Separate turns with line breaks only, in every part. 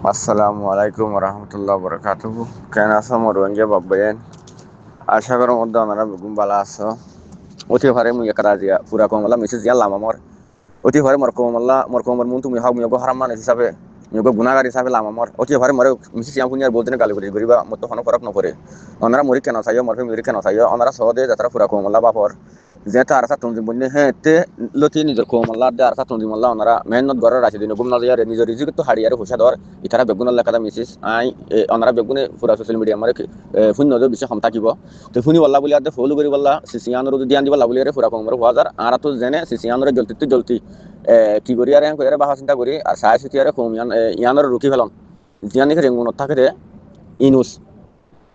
আসসালামু আলাইকুম রহমতুল্লাহ বরকাতুহু। কেন আছো মরুঙ্গে বাব্বাইন? আশা করার মধ্যে আমরা বেগুন বালা আছো। অতি ভারে মুই একরা দিয়া পুরা কমলা মেসেজ দিয়া লামামর অতি ভারে মর কমর মুন তুমি হাও মিয়গো হারাম মানুষ হিসাবে মিয়গো গুনাহগার হিসাবে লামামর অতি ভারে মরে মেসেজ ইয়াম কুনিয়ার বলতে গালি করি গরিবা মত হন ফরক নপরে ওনারা মরি কেন চাইও মরফে মরি কেন চাইও ওনারা সহদে যাত্রা পুরা কমলা বাপর যেটা আর সাত তুমি বন্যে হে তে লতি নিজের কমলা দে আর সাত তুমি মল্লা ওনারা মেহনত গড়ে রাখি দিন গুম না যারে নিজের রিজিক তো হাড়িয়ারে হুশা ধর ইতারা বেগুন লেখাটা মেসেজ আই ওনারা বেগুনে পুরা সোশ্যাল মিডিয়া মারে শূন্য বেশি ক্ষম থাকিব তো শুনি বল্লা বলি আর ফলো করি বল্লা সিসিয়ানোর যদি আন দিবা বলি পুরা কমর হওয়া যার আর তো জেনে সিসিয়ানোর জলতি কি করি আর কইরে বাহা চিন্তা করি আর সাই সিটি আর কম ইয়ানোর রুকি ফেলন জিয়ানি রেঙ্গুনত থাকে রে ইনুস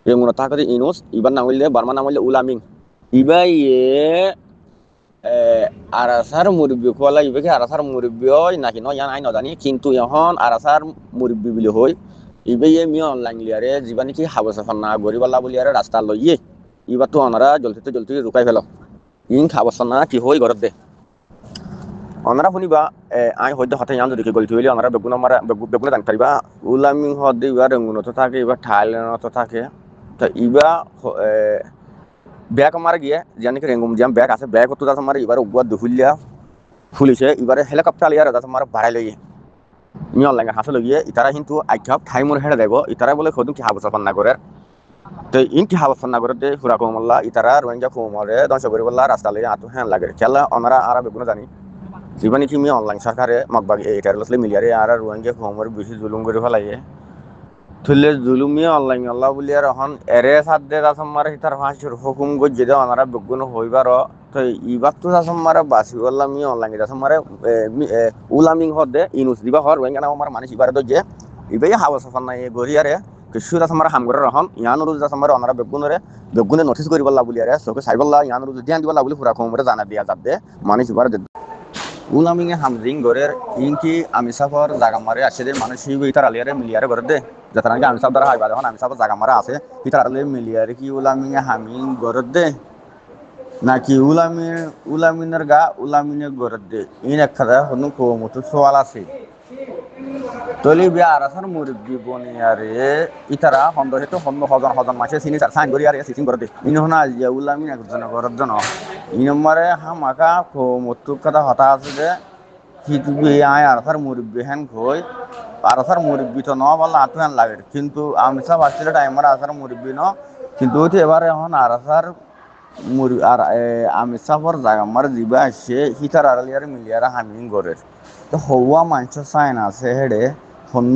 রেঙ্গুনত থাকে রে ইনুস ইবার নাম হইলে বার্মা নাম হইলে উলামিং ইবা আরাসার মুরব্বী কোয়ালা ইবে কি আরাসার মুরব্বী হয় নাকি নয় ইয়ান আই নজানি কিন্তু এখন আরাসার মুরব্বী বলি হই ইবে মিয় অনলাইন লিয়ারে যিবা নাকি হাবস না গরিবাল্লা বলিয়ারে রাস্তা লইয়ে ইবার তো অনারা জলতি রুকাই ফেল ইন খাবস না কি হই ঘরত দে অনারা শুনিবা আই হয়তো হঠাৎ ইয়ান যদি গলতি হইলে অনারা বেগুনে দান পারিবা উলামিং হদ ইবা রেঙ্গুনত থাকে ইবা থাইল্যান্ডত থাকে তো ইবা ব্যাগ আমার গিয়ে জানি কি রেঙ্গুম জাম ব্যাগ আছে ব্যাগ তো আমার এবার উগুয়া দুহুলিয়া ফুলিছে এবারে হেলিকপ্টার লিয়ার আমার বাড়াই লইয়ে মি অনলাইন হাসে লইয়ে ইতারা কিন্তু আইখাপ ঠাই মোর হেড়ে দেব ইতারা বলে সদুম কি হাবস না করে তো ইন কি হাবস না করে ফুরা কমল্লা ইতারা রোহিঙ্গা কমরে ধ্বংস করে বললা রাস্তা লইয়ে আতো হ্যাঁ লাগে খেলা অনারা আর বেগুন জানি জীবনে কি মি অনলাইন সরকারে মগবাগ এটার লসলে মিলিয়ারে আর রোহিঙ্গা কমর বেশি জুলুম করে ফেলাইয়ে থুলে জুলুমি অনলাইন আল্লাহ বলি আর এখন এরে সাদে দাসমার হিতার ফাঁসির হুকুম গজ্জে দে ওনারা বেগুন হইবার তো ইবার তো দাসমারে বাসি বললাম মি অনলাইন দাসমারে উলামিং হদে ইনুস দিবা হর ওয়েঙ্গা না আমার মানুষ ইবার দজ্জে ইবাই হাওয়া সাফান নাই গরিয়ারে কিছু দাসমারে হামগরে রহন ইয়ানুরুজ দাসমারে ওনারা বেগুনে নোটিস করি বললা বলি আরে সকে সাইবল্লা ইয়ানুরুজ দিয়ান দিবল্লা বলি পুরা কমরে জানা দিয়া যাতে মানুষ ইবার উলামিংয়ে হামজিং গরের ইনকি আমি সাফর জাগা মারে আসে মানুষ ইতার আলিয়ারে মিলিয়ারে গরে দে যাতে নাকি আমি সাফ দ্বারা হাইবা যখন আমি সাফর জাগা মারা আছে ইতার আলিয়ারে মিলিয়ারে কি উলামিংয়ে হামিং গরে দে নাকি উলামিনের গা উলামিনে গরে দে ইন একটা হনু কোমতো সোয়াল আছে তলি বিয়া আরাসার মুরব্বী বনিয়ারে ইতারা হন্দ হেতু হন্দ হজন মাসে চিনি তার সাইন করি আর সিসিং করে দে ইন হনা আজিয়া উলামিন একজন গরের জন ইনমারে হামাকা কোমতো কথা হতা আছে যে হিতবি আয় আরাসার মুরব্বী হেন কই আরাসার মুরব্বী তো ন বললা আতুয়ান লাগে কিন্তু আমি সব আসলে টাইমার আরাসার মুরব্বী ন কিন্তু এবারে এখন আরাসার আর আমি সাফর জায়গা আমার দিবা আসছে হিতার আড়ালিয়ার মিলিয়ার হামিং করে তো হওয়া মানুষ চাইন আছে হেডে হন্য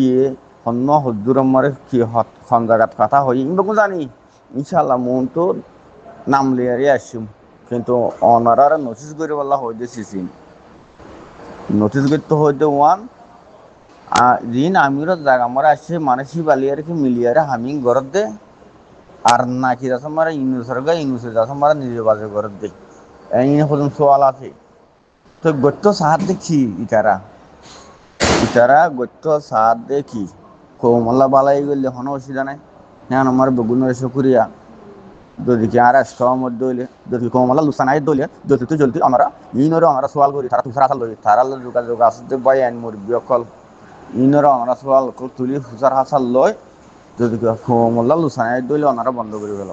ইয়ে হন্য হদ্দুর আমার কি খন জায়গাত কথা হই ইনবকু জানি ইনশাল্লাহ মন তো নাম লিয়ারে আসিম কিন্তু অনারার নোটিস করে বলা হয়ে দিয়েছি নোটিস করতে হইতে ওয়ান দিন আমির জায়গা আমার আসছে মানে বালিয়ার কি মিলিয়ারে হামিং ঘরত দে আর নাকি আমার ইনুসের আমার নিজে বাজে করে দেয় এই হলুন সোয়াল আছে তো গত্য সাহায্য দেখি ইতারা গত্য সাহায্য দেখি কৌমল্লা বালাই গেলে হন অসুবিধা নাই হ্যাঁ আমার বেগুনের শুকুরিয়া যদি কি আর মধ্যে হইলে যদি কৌমল্লা লুসানাই দলে যদি তুই জলদি আমরা ইনরে আমরা সোয়াল করি তারা তুষার হাসাল লই তারা যোগাযোগ আসতে বাই আইন মুরব্বী অকল ইনরে আমরা সোয়াল তুলি হুসার হাসাল লয় যদি কৌমল্লা লুসানাই দলে ওনারা বন্ধ করে গেল